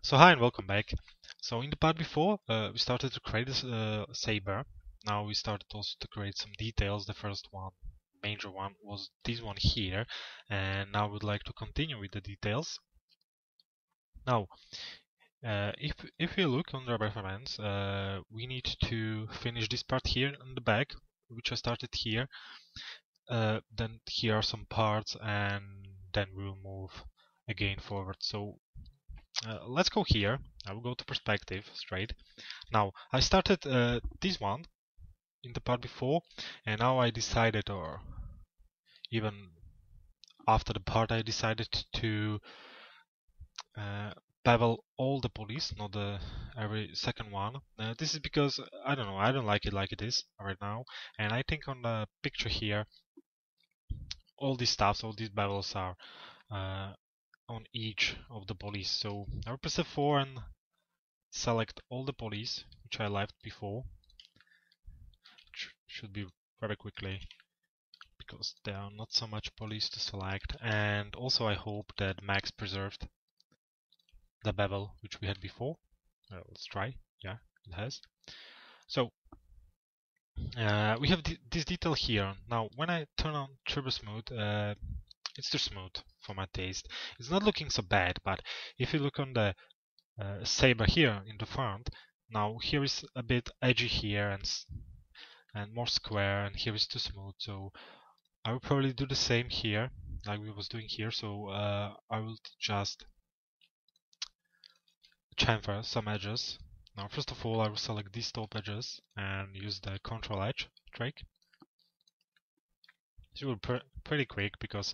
So hi and welcome back. So in the part before, we started to create this saber. Now we started also to create some details. The first one, major one, was this one here, and now we'd like to continue with the details. Now, if you look on the reference, we need to finish this part here in the back, which I started here. Then here are some parts, and then we'll move again forward. So let's go here. I will go to perspective straight. Now I started this one in the part before, and now I decided, or even after the part, I decided to bevel all the police, not the every second one. This is because I don't know, I don't like it is right now, and I think on the picture here, all these stuffs, all these bevels are on each of the police. So I will press F4 and select all the police which I left before. Should be very quickly because there are not so much police to select, and also I hope that Max preserved the bevel which we had before. Let's try. Yeah, it has. So we have this detail here. Now when I turn on Turbo Smooth, it's too smooth for my taste. It's not looking so bad, but if you look on the saber here in the front, now here is a bit edgy here and more square, and here is too smooth. So I will probably do the same here, like we was doing here. So I will just chamfer some edges. Now, first of all, I will select these top edges and use the Control Edge trick. This will be pretty quick because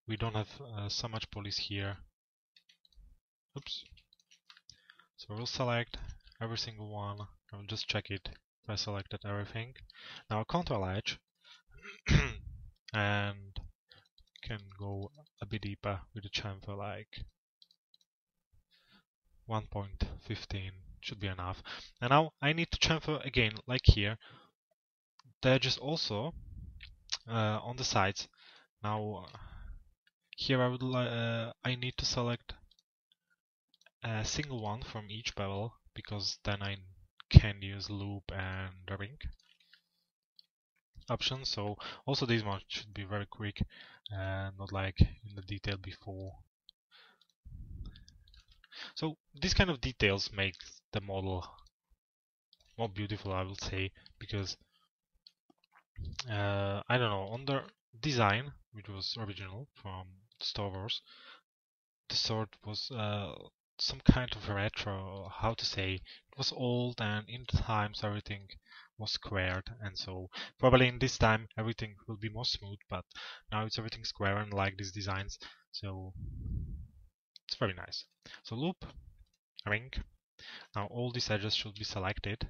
we don't have so much police here. Oops. So we'll select every single one. I will just check it if I selected everything. Now Control Edge and can go a bit deeper with the chamfer, like 1.15 should be enough. And now I need to chamfer again, like here, the edges also on the sides. Now here I need to select a single one from each bevel, because then I can use loop and the ring option. So also this one should be very quick and not like in the detail before. So these kind of details make the model more beautiful, I will say, because I don't know, on the design, which was original from Star Wars, the sword was some kind of retro, how to say, it was old, and in the times everything was squared, and so probably in this time everything will be more smooth, but now it's everything square and like these designs, so it's very nice. So loop, ring. Now all these edges should be selected.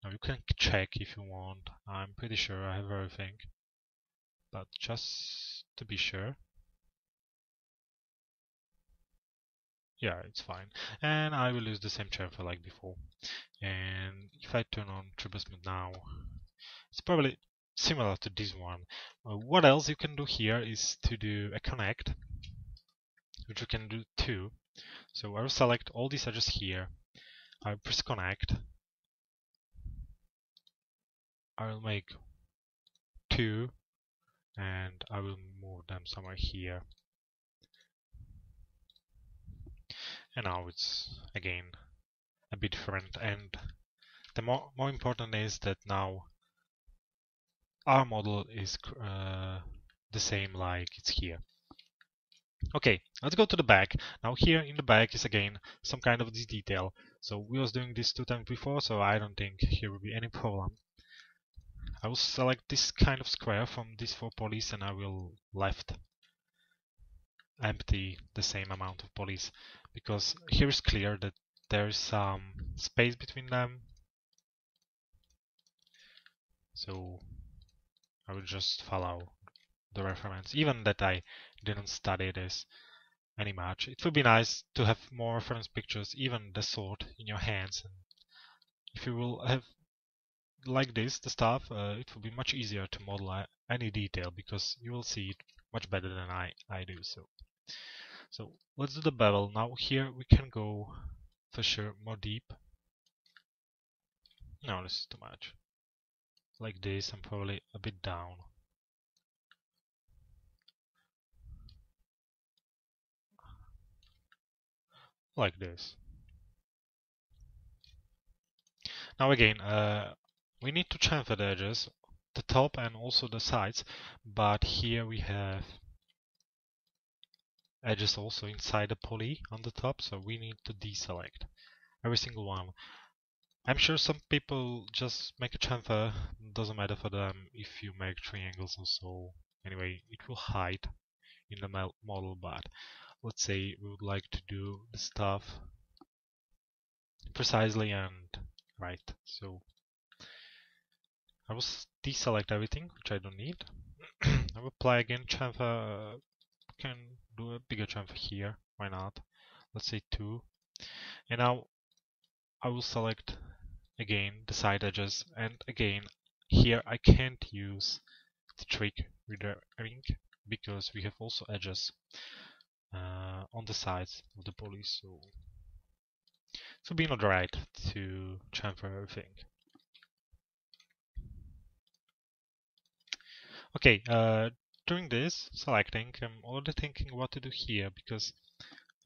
Now you can check if you want. I'm pretty sure I have everything, but just to be sure. Yeah, it's fine. And I will use the same chamfer like before. And if I turn on Turbo Smooth now, it's probably similar to this one. What else you can do here is to do a connect, which you can do too. So I will select all these edges here. I will press connect. I will make 2, and I will move them somewhere here. And now it's again a bit different, and the more important is that now our model is the same like it's here. Okay, let's go to the back. Now here in the back is again some kind of this detail. So we was doing this 2 times before, so I don't think here will be any problem. I will select this kind of square from these 4 police, and I will left empty the same amount of police, because here is clear that there is some space between them. So I will just follow the reference, even that I didn't study this any much. It would be nice to have more reference pictures, even the sword in your hands. And if you will have like this, the stuff, it will be much easier to model any detail, because you will see it much better than I do. So let's do the bevel. Now here we can go for sure more deep. No, this is too much. Like this, and probably a bit down. Like this. Now again, we need to chamfer the edges, the top and also the sides, but here we have edges also inside the poly on the top, so we need to deselect every single one. I'm sure some people just make a chamfer, doesn't matter for them if you make triangles or so. Anyway, it will hide in the model, but let's say we would like to do the stuff precisely and right. So I will deselect everything which I don't need. I will apply again chamfer. Can do a bigger chamfer here. Why not? Let's say 2. And now I will select again the side edges, and again here I can't use the trick redirecting because we have also edges on the sides of the poly, so be not right to chamfer everything. Okay, during this selecting, I'm already thinking what to do here because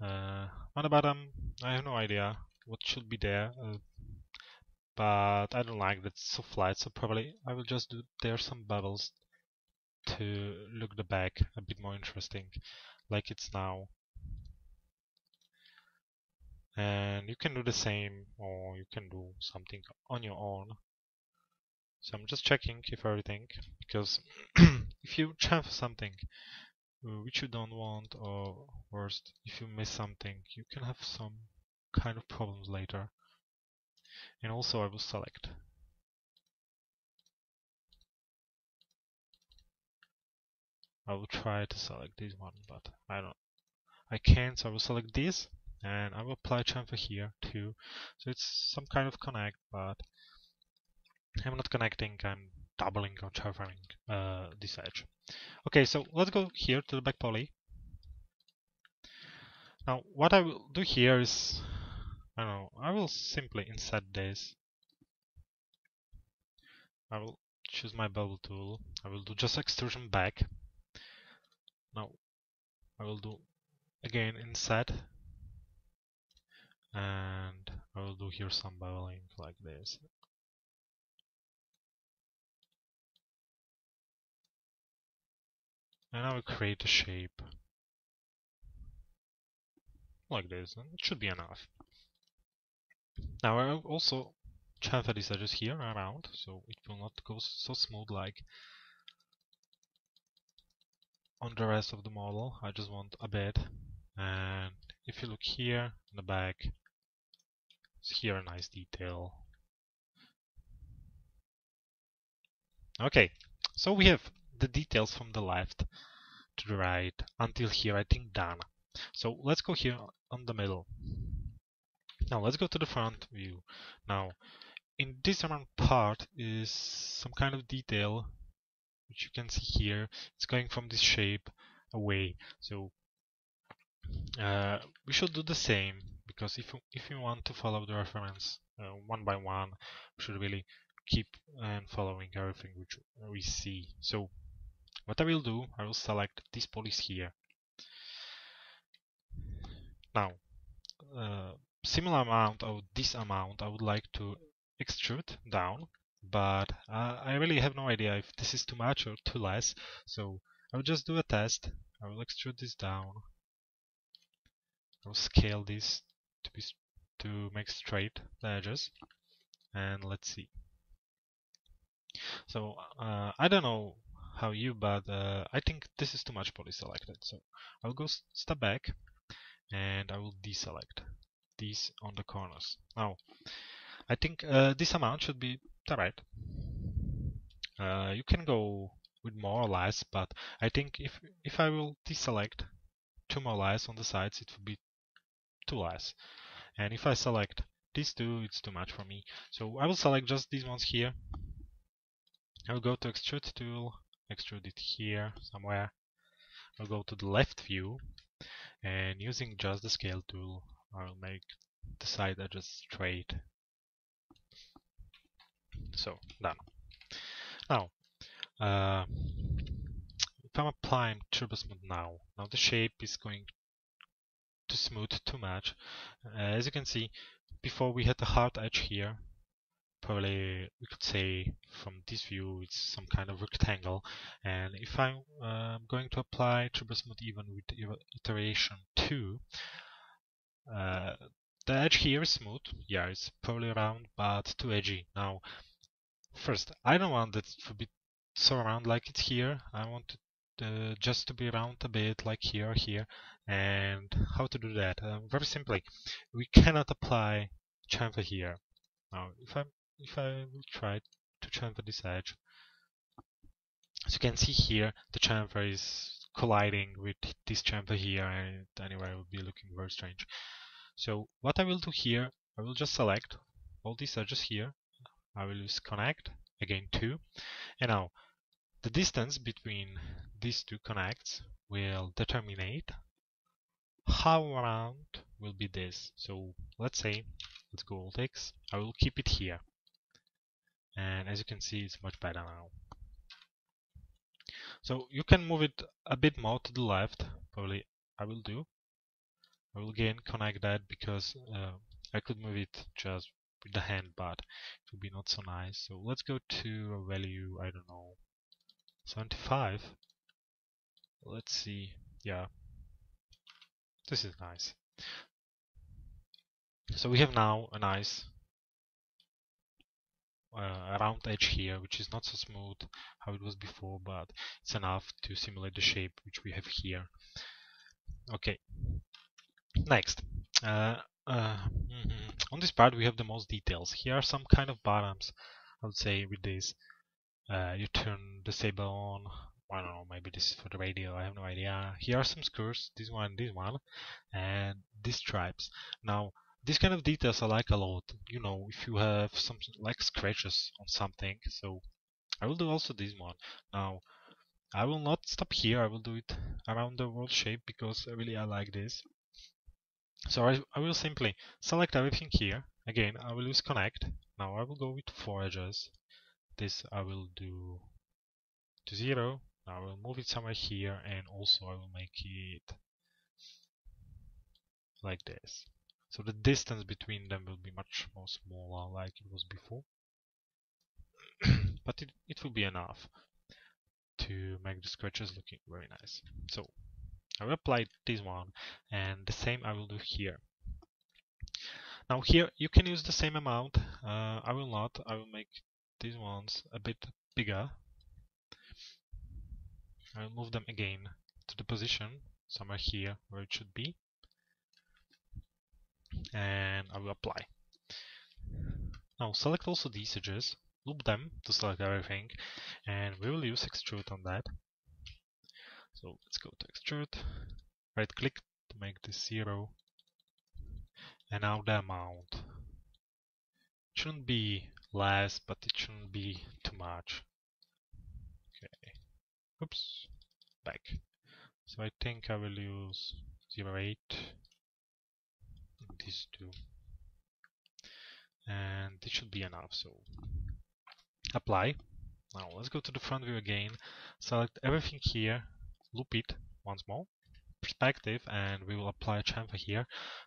on the bottom I have no idea what should be there, but I don't like that it's so flat, so probably I will just do there some bubbles to look the back a bit more interesting, like it's now. And you can do the same, or you can do something on your own. So I'm just checking if everything, because if you chamfer something which you don't want, or worst, if you miss something, you can have some kind of problems later. And also I will select. I will try to select this one, but I can't, so I will select this, and I will apply chamfer here too. So it's some kind of connect, but I'm not connecting, I'm doubling or chamfering this edge. Okay, so let's go here to the back poly. Now what I will do here is, I don't know, I will simply insert this. I will choose my bevel tool. I will do just extrusion back. Now I will do again inset, and I will do here some beveling like this. And I will create a shape like this, and it should be enough. Now I will also chamfer these edges here around, so it will not go so smooth like on the rest of the model. I just want a bit. And if you look here in the back, it's here a nice detail. Okay, so we have the details from the left to the right until here, I think done. So let's go here on the middle. Now let's go to the front view. Now in this around part is some kind of detail which you can see here. It's going from this shape away. So we should do the same, because if you want to follow the reference one by one, we should really keep and following everything which we see. So what I will do, I will select these polys here. Now similar amount of this amount I would like to extrude down, but I really have no idea if this is too much or too less, so I will just do a test. I will extrude this down. I will scale this to make straight the edges, and let's see. So I don't know how you, but I think this is too much poly selected, so I'll go step back and I will deselect these on the corners. Now I think this amount should be right. You can go with more or less, but I think if I will deselect 2 more lines on the sides, it will be 2 less. And if I select these 2, it's too much for me. So I will select just these ones here. I will go to extrude tool, extrude it here somewhere. I'll go to the left view, and using just the scale tool, I will make the side edges straight. So done. Now, if I'm applying turbo smooth now the shape is going to smooth too much. As you can see, before we had a hard edge here. Probably we could say from this view it's some kind of rectangle, and if I'm going to apply turbo smooth even with iteration 2, the edge here is smooth. Yeah, it's probably round but too edgy. Now first, I don't want it to be so round like it's here. I want it just to be round a bit like here. And how to do that? Very simply, we cannot apply chamfer here. Now if I will try to chamfer this edge, as you can see here, the chamfer is colliding with this chamfer here, and anyway, it will be looking very strange. So what I will do here, I will just select all these edges here. I will use connect, again 2, and now the distance between these two connects will determine how round will be this. So let's say, let's go Alt X, I will keep it here. And as you can see, it's much better now. So you can move it a bit more to the left, probably I will do. I will again connect that because I could move it just with the hand, but it would be not so nice. So let's go to a value, I don't know, 75. Let's see, yeah, this is nice. So we have now a nice round edge here, which is not so smooth how it was before, but it's enough to simulate the shape which we have here. Okay, next. On this part we have the most details. Here are some kind of bottoms, I would say, with this. You turn the saber on, I don't know, maybe this is for the radio, I have no idea. Here are some skirts, this one, and these stripes. Now, these kind of details I like a lot. You know, if you have some like scratches on something, so I will do also this one. Now, I will not stop here, I will do it around the world shape because really I like this. So I will simply select everything here. Again, I will use connect. Now I will go with 4 edges. This I will do to 0. Now I will move it somewhere here, and also I will make it like this. So the distance between them will be much more smaller like it was before. But it will be enough to make the scratches looking very nice. So I will apply this one, and the same I will do here. Now here you can use the same amount. I will not. I will make these ones a bit bigger. I will move them again to the position somewhere here where it should be, and I will apply. Now select also these edges, loop them to select everything, and we will use extrude on that. So let's go to extrude, right click to make this 0, and now the amount. It shouldn't be less, but it shouldn't be too much. Okay, oops, back. So I think I will use 0.8 in these two, and this should be enough. So apply. Now let's go to the front view again, select everything here, loop it once more, perspective, and we will apply a chamfer here,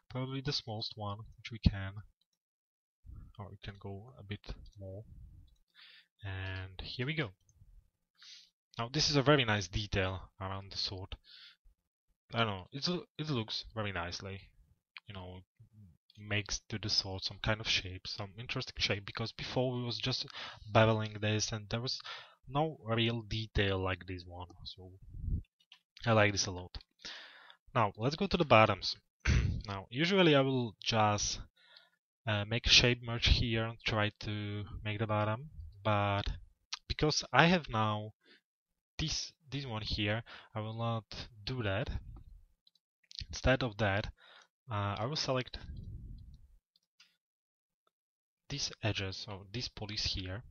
probably the smallest one which we can, or we can go a bit more, and here we go. Now this is a very nice detail around the sword. I don't know, it looks very nicely, you know, makes to the sword some kind of shape, some interesting shape, because before we was just beveling this and there was no real detail like this one. So I like this a lot. Now let's go to the bottoms. Now usually I will just make a shape merge here and try to make the bottom, but because I have now this one here, I will not do that. Instead of that, I will select these edges, or these polys here,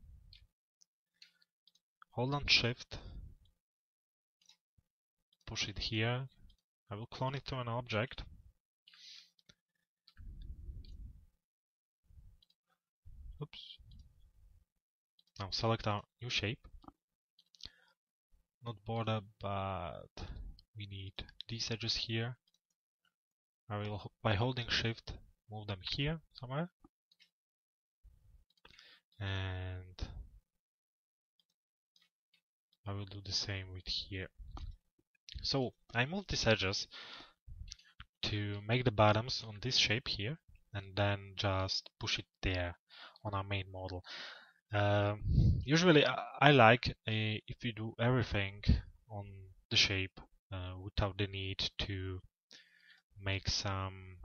hold on shift, push it here, I will clone it to an object, Oops. Now select our new shape. Not border, but we need these edges here. I will, by holding Shift, move them here somewhere. And I will do the same with here. So I move these edges to make the bottoms on this shape here, and then just push it there on our main model. Usually I like if we do everything on the shape without the need to make some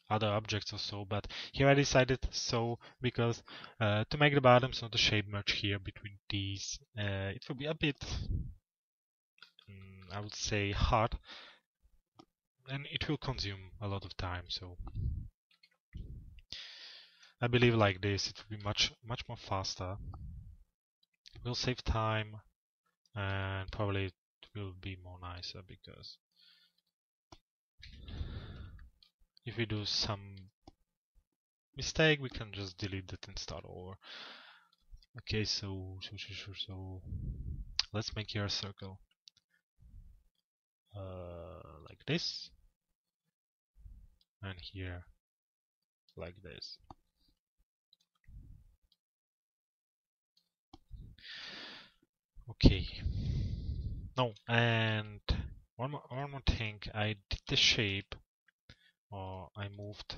other objects or so, but here I decided so because to make the bottoms of the shape merge here between these, it will be a bit, I would say, hard, and it will consume a lot of time. So I believe like this it will be much more faster. It will save time, and probably it will be more nicer, because if we do some mistake we can just delete it and start over. Okay, so let's make here a circle like this, and here like this. Okay. No, and one more thing. I did the shape, or I moved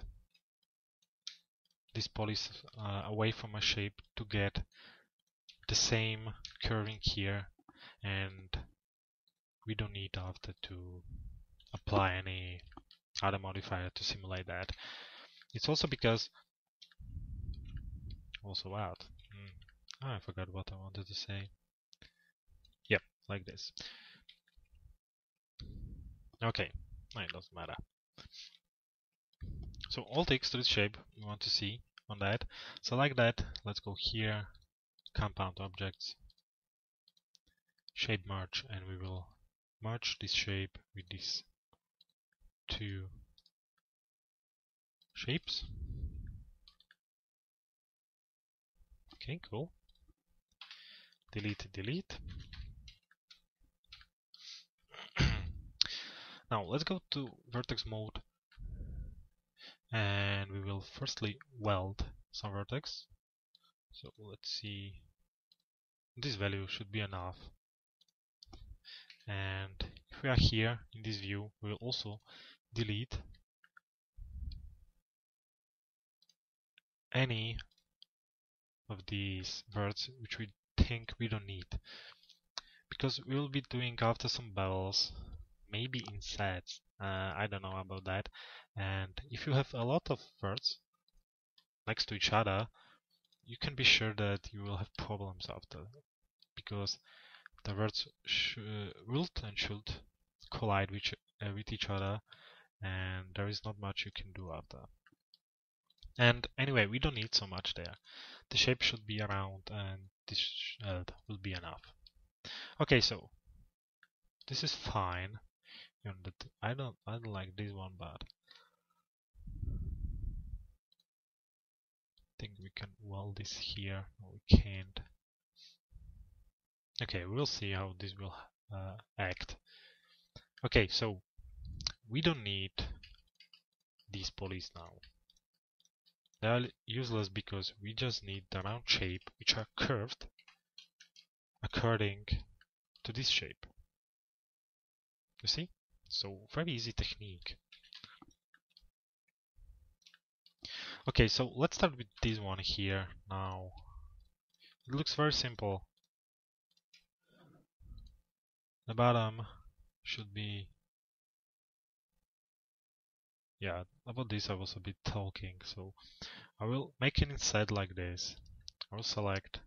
this polys away from my shape to get the same curving here, and we don't need after to apply any other modifier to simulate that. It's also because out. I forgot what I wanted to say. Yep, like this. Okay, it doesn't matter. So all the extrude shape we want to see on that. So like that, let's go here, compound objects, shape merge, and we will merge this shape with these two shapes. Okay, cool. Delete, delete. Now let's go to vertex mode, and we will firstly weld some vertex. So let's see, this value should be enough. And if we are here in this view, we will also delete any of these words which we think we don't need, because we will be doing after some bevels, maybe in sets. I don't know about that. And if you have a lot of words next to each other, you can be sure that you will have problems after, because the words will and should collide with each other, and there is not much you can do after. And anyway, we don't need so much there. The shape should be around, and this will be enough. Okay, so this is fine. I don't like this one, but I think we can weld this here. No, we can't. Okay, we'll see how this will act. Okay, so we don't need these polys now. They are useless because we just need the round shape which are curved according to this shape. You see? So very easy technique. Okay, so let's start with this one here now. It looks very simple. The bottom should be... Yeah, about this I was a bit talking, so I will make it inside like this. I will select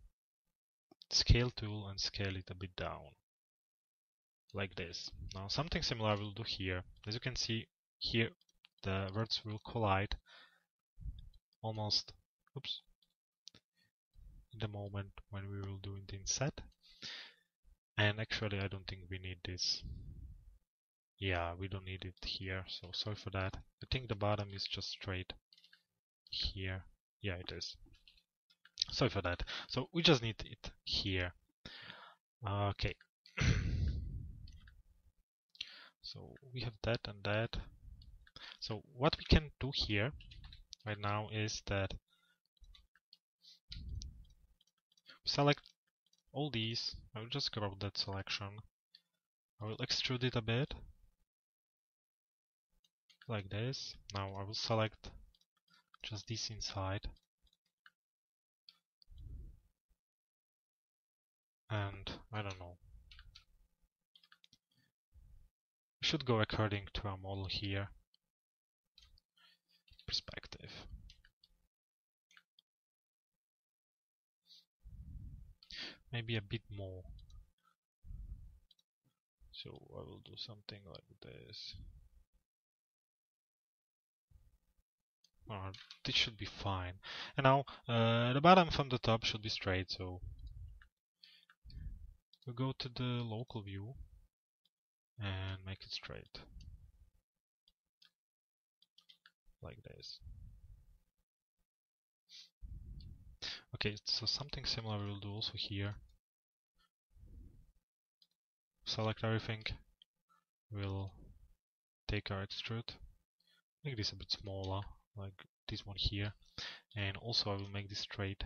scale tool and scale it a bit down. Like this. Now something similar I will do here. As you can see here, the words will collide almost, oops, in the moment when we will do it inset. And actually I don't think we need this. Yeah, we don't need it here, so sorry for that. I think the bottom is just straight here. Yeah, it is. Sorry for that. So we just need it here. Okay. So we have that and that. So what we can do here right now is that select all these. I will just grab that selection. I will extrude it a bit like this. Now I will select just this inside, and I don't know. Should go according to our model here. Perspective. Maybe a bit more. So I will do something like this. This should be fine. And now the bottom from the top should be straight, so we'll go to the local view and make it straight. Like this. Okay, so something similar we'll do also here. Select everything. We'll take our extrude. Make this a bit smaller, like this one here. And also I will make this straight.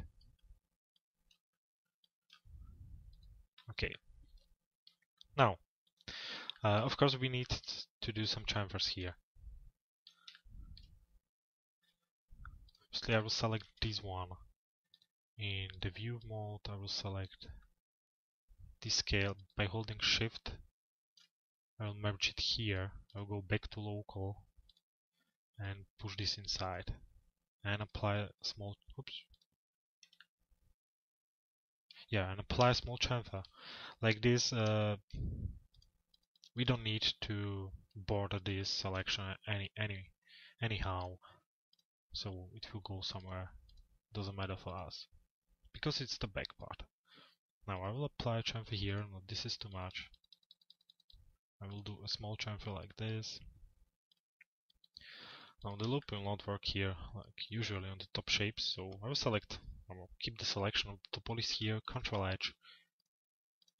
Okay. Now, of course we need to do some chamfers here. Firstly, I will select this one. In the view mode, I will select this scale by holding shift. I will merge it here. I'll go back to local and push this inside and apply a small and apply a small chamfer. Like this, we don't need to border this selection anyhow, so it will go somewhere. Doesn't matter for us because it's the back part. Now I will apply a chamfer here. No, this is too much. I will do a small chamfer like this. Now the loop will not work here like usually on the top shapes, so I will keep the selection of the polys here, Ctrl H,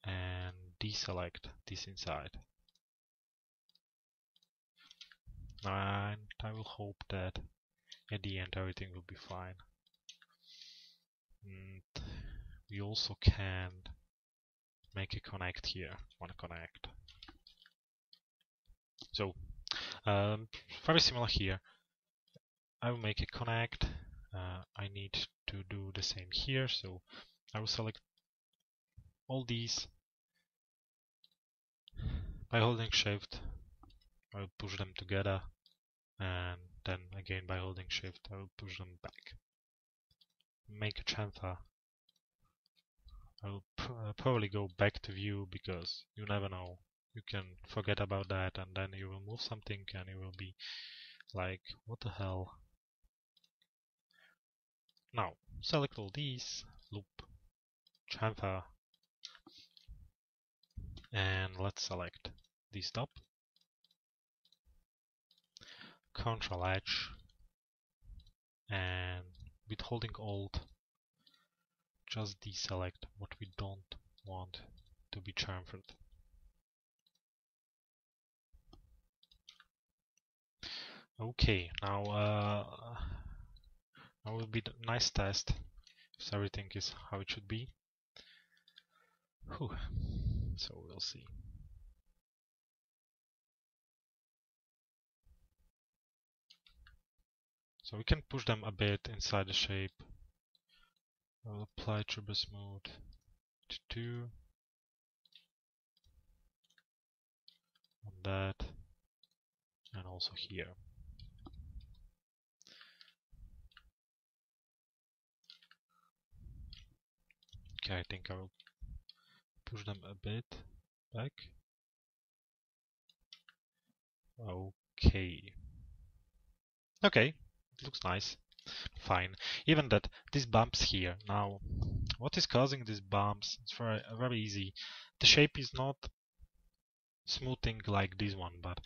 and deselect this inside. And I will hope that at the end everything will be fine. And we also can make a connect here, one connect. So very similar here. I will make a connect. I need to do the same here, so I will select all these by holding shift. I will push them together, and then again by holding shift I will push them back. Make a chamfer. I will probably go back to view because you never know. You can forget about that and then you will move something and you will be like, what the hell? Now, select all these, loop, chamfer, and let's select this top. Ctrl H, and with holding Alt, just deselect what we don't want to be chamfered. Okay, now will be the nice test if everything is how it should be. Whew. So we'll see. So we can push them a bit inside the shape. I'll apply turbo smooth to 2 on that, and also here. Okay, I think I will push them a bit back. Okay. Okay, it looks nice. Fine. Even that, these bumps here. Now, what is causing these bumps? It's very easy. The shape is not smoothing like this one, but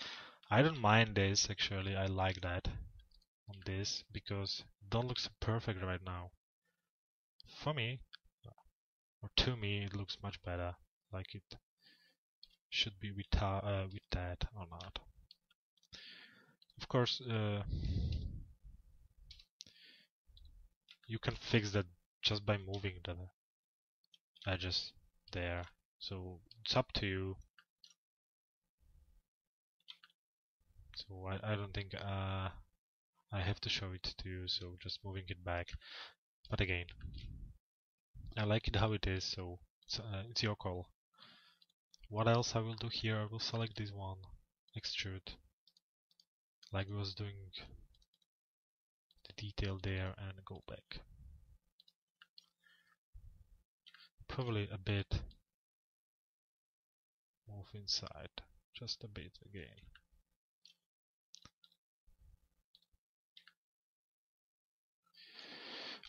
I don't mind this actually. I like that on this because don't look so perfect right now. For me, or to me, it looks much better. Like it should be with that or not. Of course, you can fix that just by moving the edges there. So it's up to you. So I don't think I have to show it to you, so just moving it back. But again, I like it how it is, so it's your call. What else I will do here? I will select this one, extrude, like we was doing the detail there, and go back. Probably a bit move inside, just a bit again.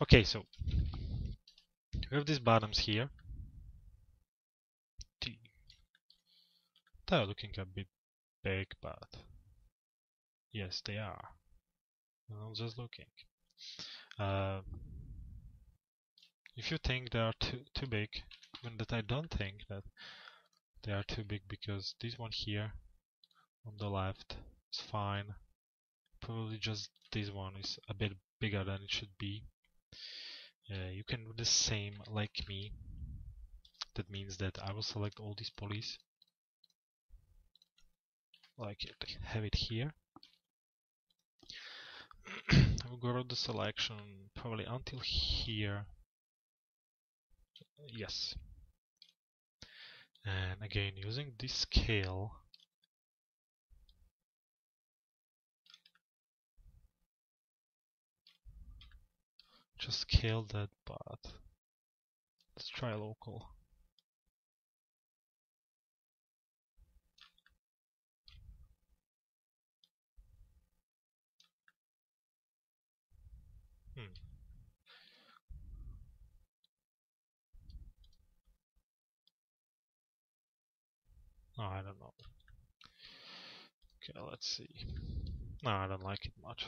Okay, so we have these bottoms here. They're looking a bit big, but yes, they are. I'm just looking. If you think they are too big, even that I don't think that they are too big, because this one here on the left is fine. Probably just this one is a bit bigger than it should be. You can do the same like me. That means that I will select all these polys, like have it here. I will grow the selection probably until here. Yes. And again, using this scale, just scale that, but let's try local. Oh, I don't know. Okay, let's see. No, I don't like it much.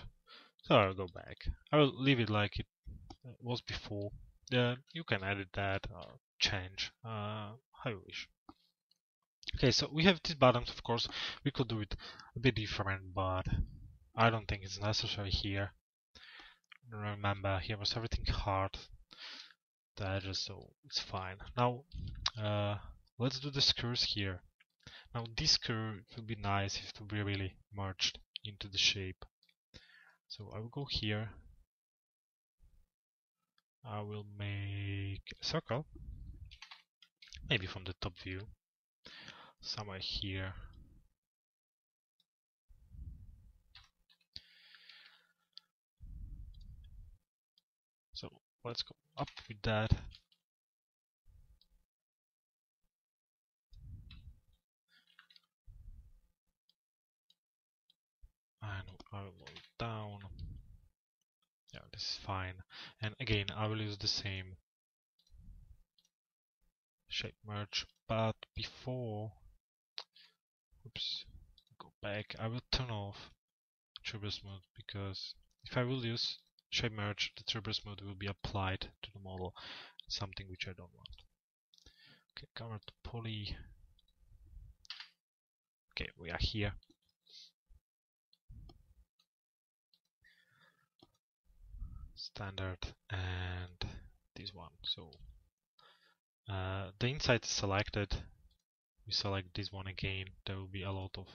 So I'll go back. I will leave it like it was before. You can edit that or change how you wish. Okay, so we have these buttons, of course. We could do it a bit different, but I don't think it's necessary here. Remember, here was everything hard. The edges, so it's fine. Now, let's do the screws here. Now, this screw will be nice if it will be really merged into the shape. So I will go here. I will make a circle, maybe from the top view, somewhere here. So let's go up with that. And I will move it down. Yeah, this is fine. And again, I will use the same shape merge, but before, oops, go back, I will turn off turbo smooth, because if I will use shape merge, the turbo smooth will be applied to the model, something which I don't want. Okay, convert to poly. Okay, we are here. Standard and this one. So the inside is selected. We select this one again. There will be a lot of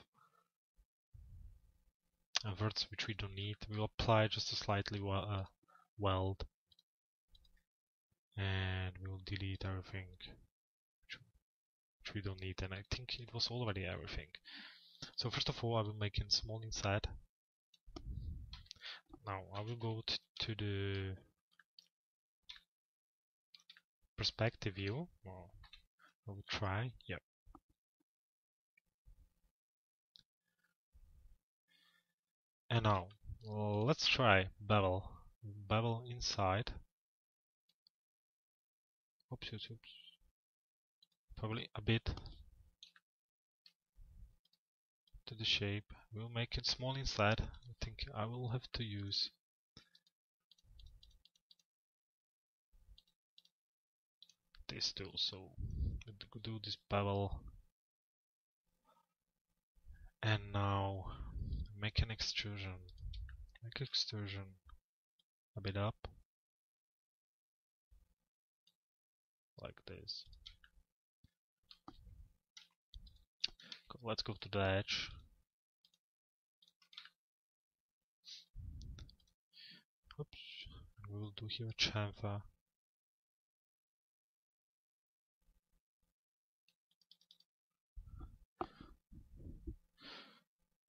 verts which we don't need. We'll apply just a slightly weld, and we'll delete everything which we don't need. And I think it was already everything. So first of all, I will make it small inside. Now I will go to the perspective view. Well, I will try. Yep. And now let's try bevel. Bevel inside. Oops. Probably a bit to the shape. We'll make it small inside. I think I will have to use this tool. So we could do this bevel, and now make an extrusion. Make extrusion a bit up, like this. Let's go to the edge. Oops. We will do here a chamfer.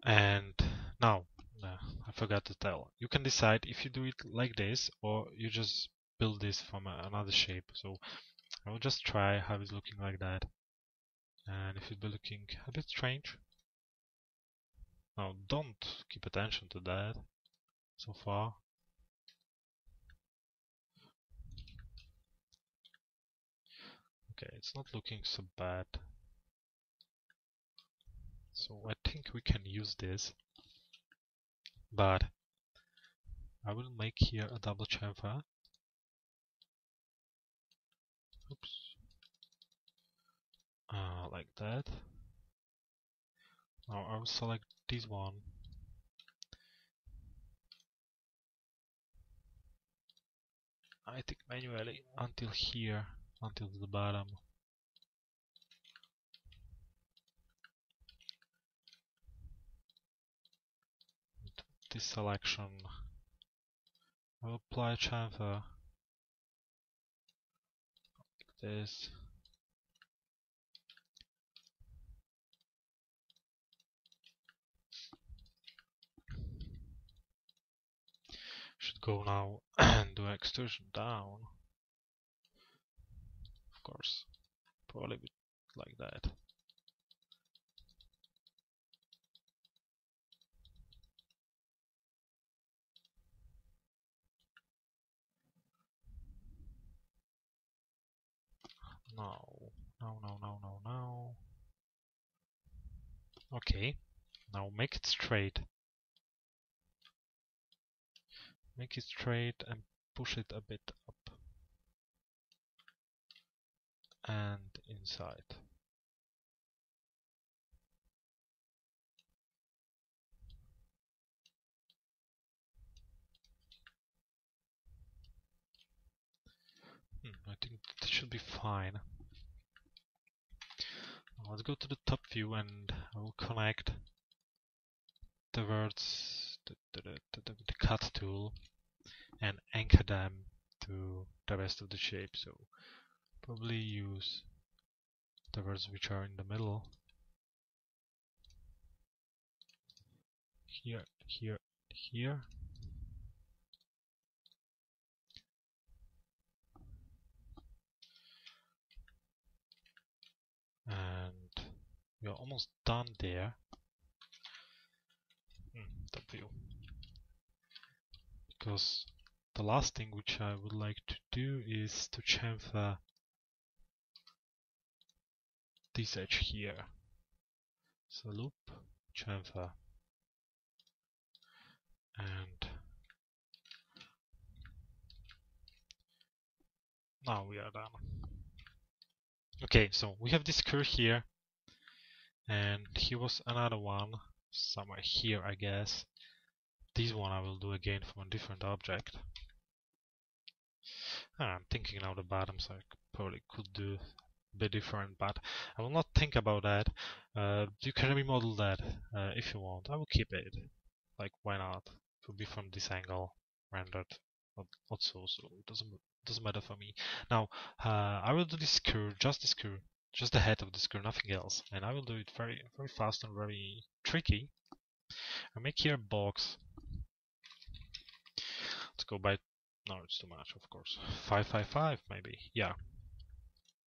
And now, I forgot to tell. You can decide if you do it like this or you just build this from another shape. So I will just try how it's looking like that. And if it be looking a bit strange, now don't keep attention to that so far. Okay, it's not looking so bad. So I think we can use this, but I will make here a double chamfer. Oops. Like that. Now I will select this one. I think manually until here, until the bottom. This selection. I will apply chamfer like this. Should go now and do extrusion down. Of course, probably a bit like that. No. Okay, now make it straight. Make it straight and push it a bit up and inside. I think this should be fine. Now let's go to the top view and I will connect the words, the cut tool, and anchor them to the rest of the shape. So probably use the words which are in the middle. Here. And we are almost done there. Top view. Because the last thing which I would like to do is to chamfer this edge here. So loop, chamfer, and now we are done. Okay, so we have this curve here, and here was another one somewhere here, I guess. This one I will do again from a different object. I'm thinking now the bottoms I probably could do a bit different, but I will not think about that. You can remodel that if you want. I will keep it. Like, why not? It will be from this angle rendered. Not so it doesn't matter for me. Now I will do this screw, just the head of the screw, nothing else, and I will do it very fast and very tricky. I make here a box. Let's go by. No, it's too much, of course. 555 maybe. Yeah.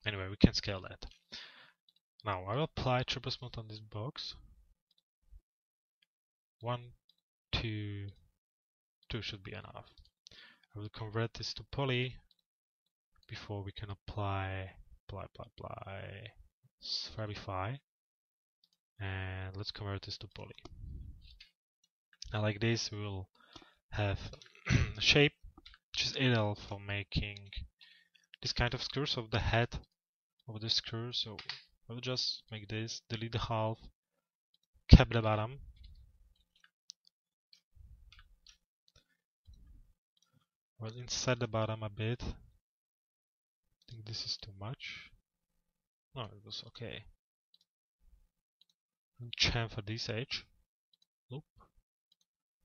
Anyway, we can scale that. Now I will apply triple smooth on this box. 1, 2 should be enough. I will convert this to poly before we can apply verify, and let's convert this to poly. Now like this we will have a shape which is ideal for making this kind of screws of the head of the screw, so I will just make this, delete the half, cap the bottom. Well, inside the bottom a bit. I think this is too much. No, it was okay. Chamfer this edge. Loop.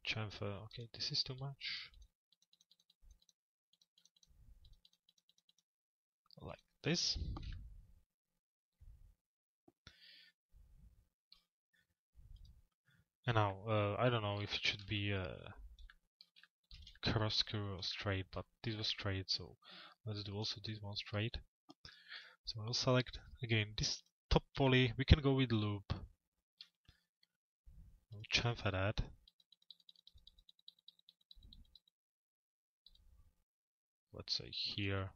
Chamfer. Okay, this is too much. Like this. And now, I don't know if it should be cross screw or straight, but this was straight, so let's do also this one straight. So I'll select again this top poly. We can go with loop. We'll chamfer that. Let's say here.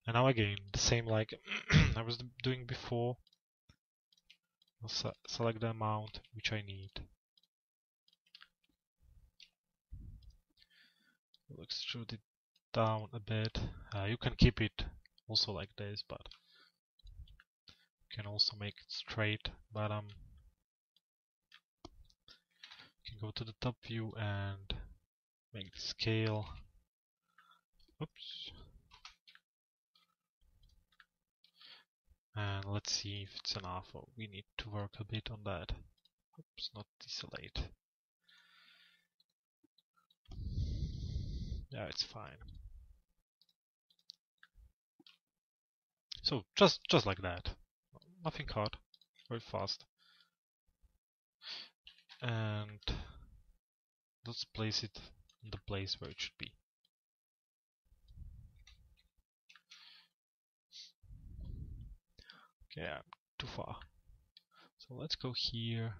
And now again, the same like I was doing before. I'll select the amount which I need. We'll extrude it down a bit. You can keep it also like this, but you can also make it straight bottom. You can go to the top view and make the scale. Oops. And let's see if it's enough, or we need to work a bit on that. Oops, not desolate. Yeah, it's fine. So just like that. Nothing hard. Very fast. And let's place it in the place where it should be. Okay, I'm too far. So let's go here.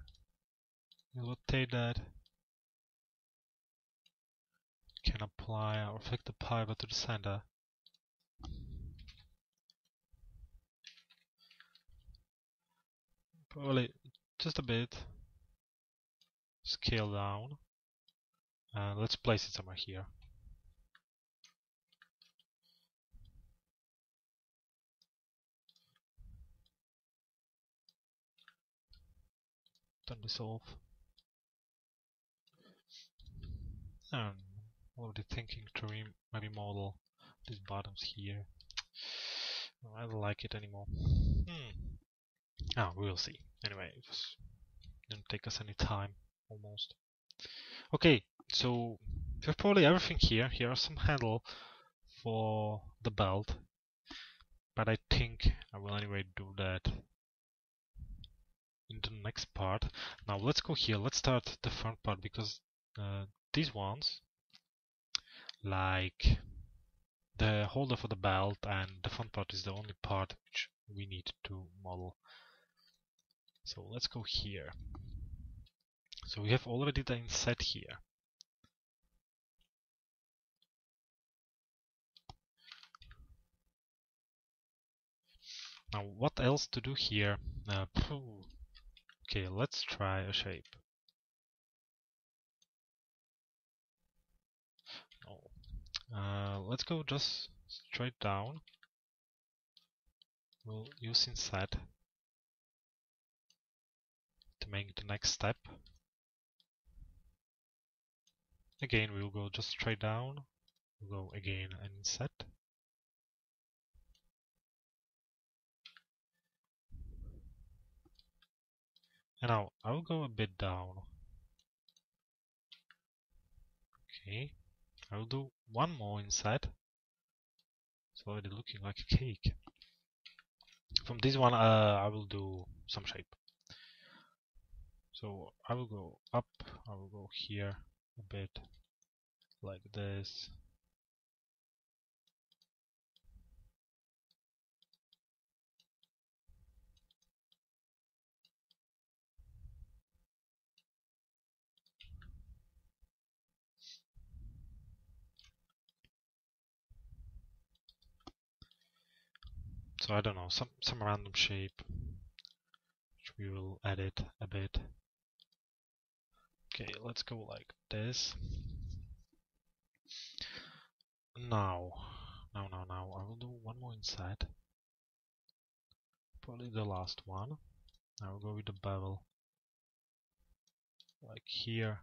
We'll rotate that. Can apply or affect the pivot to the center. Probably just a bit. Scale down. And let's place it somewhere here. Turn this off. And already thinking to maybe model these bottoms here. I don't like it anymore. Ah, we will see. Anyway, it didn't take us any time, almost. Okay, so we have probably everything here. Here are some handle for the belt, but I think I will anyway do that in the next part. Now let's go here. Let's start the front part, because these ones, like the holder for the belt and the front part, is the only part which we need to model. So let's go here. So we have already the inset here. Now what else to do here? Okay, let's try a shape. Let's go just straight down. We'll use inset to make the next step. Again, we'll go just straight down. We'll go again and inset. And now I'll go a bit down. Okay, I'll do one more inset. It's already looking like a cake. From this one, I will do some shape. So I will go up, I will go here a bit, like this. So I don't know, some random shape, which we will edit a bit. Okay, let's go like this. Now, I will do one more inset. probably the last one. I will go with the bevel, like here.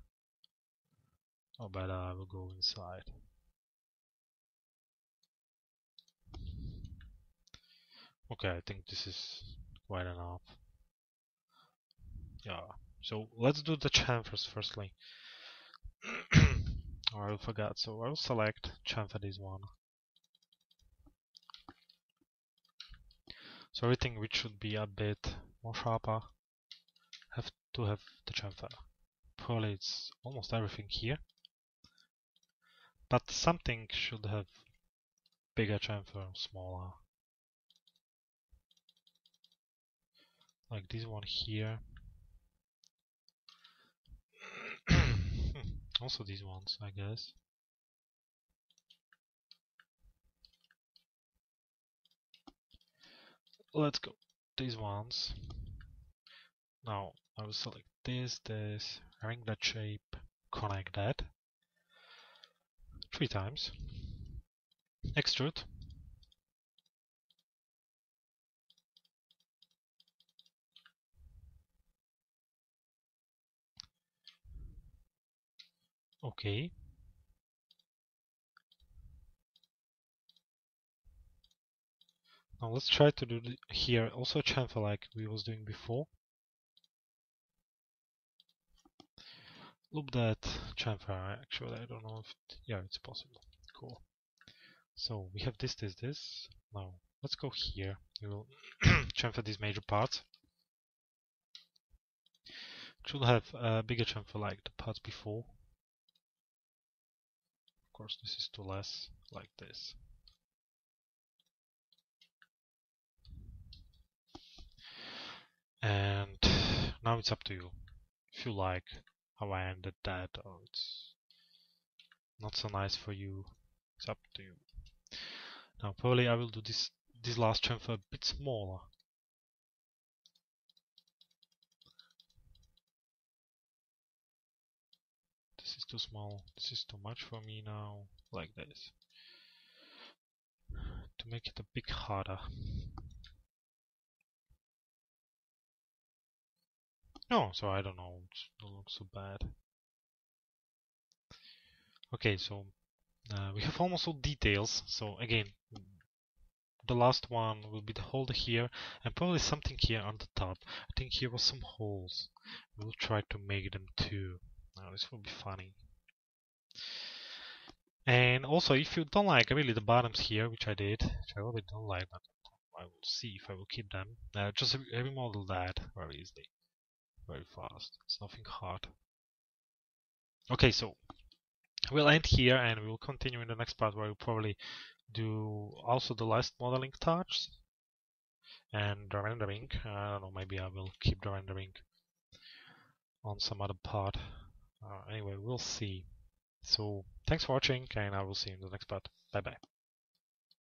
Or better, I will go inside. Okay, I think this is quite enough. Yeah, so let's do the chamfers firstly. Or I forgot, so I'll select chamfer this one. So everything which should be a bit more sharper have to have the chamfer. Probably it's almost everything here, but something should have bigger chamfer, smaller. Like this one here. Also these ones, I guess. Let's go. These ones. Now I will select this, ring that shape, connect that 3 times. Extrude. Okay. Now let's try to do here also a chamfer like we was doing before. Loop that chamfer. Actually, I don't know if yeah, it's possible. Cool. So we have this. Now let's go here. We will chamfer these major parts. Should have a bigger chamfer like the parts before. Of course, this is too less, like this. And now it's up to you. If you like how I ended that, or it's not so nice for you, it's up to you. Now probably I will do this last chamfer a bit smaller. This is too small. This is too much for me now. Like this. To make it a bit harder. No, so I don't know. It doesn't look so bad. Okay, so we have almost all details. So again, the last one will be the holder here, and probably something here on the top. I think here was some holes. We'll try to make them too. Now this will be funny. And also, if you don't like really the bottoms here, which I did, which I really don't like, but I will see if I will keep them. Just remodel that very easily, very fast. It's nothing hard. Okay, so we'll end here, and we will continue in the next part where we'll probably do also the last modeling touch and the rendering. I don't know, maybe I will keep the rendering on some other part. Anyway, we'll see. So thanks for watching, and I will see you in the next part. Bye bye.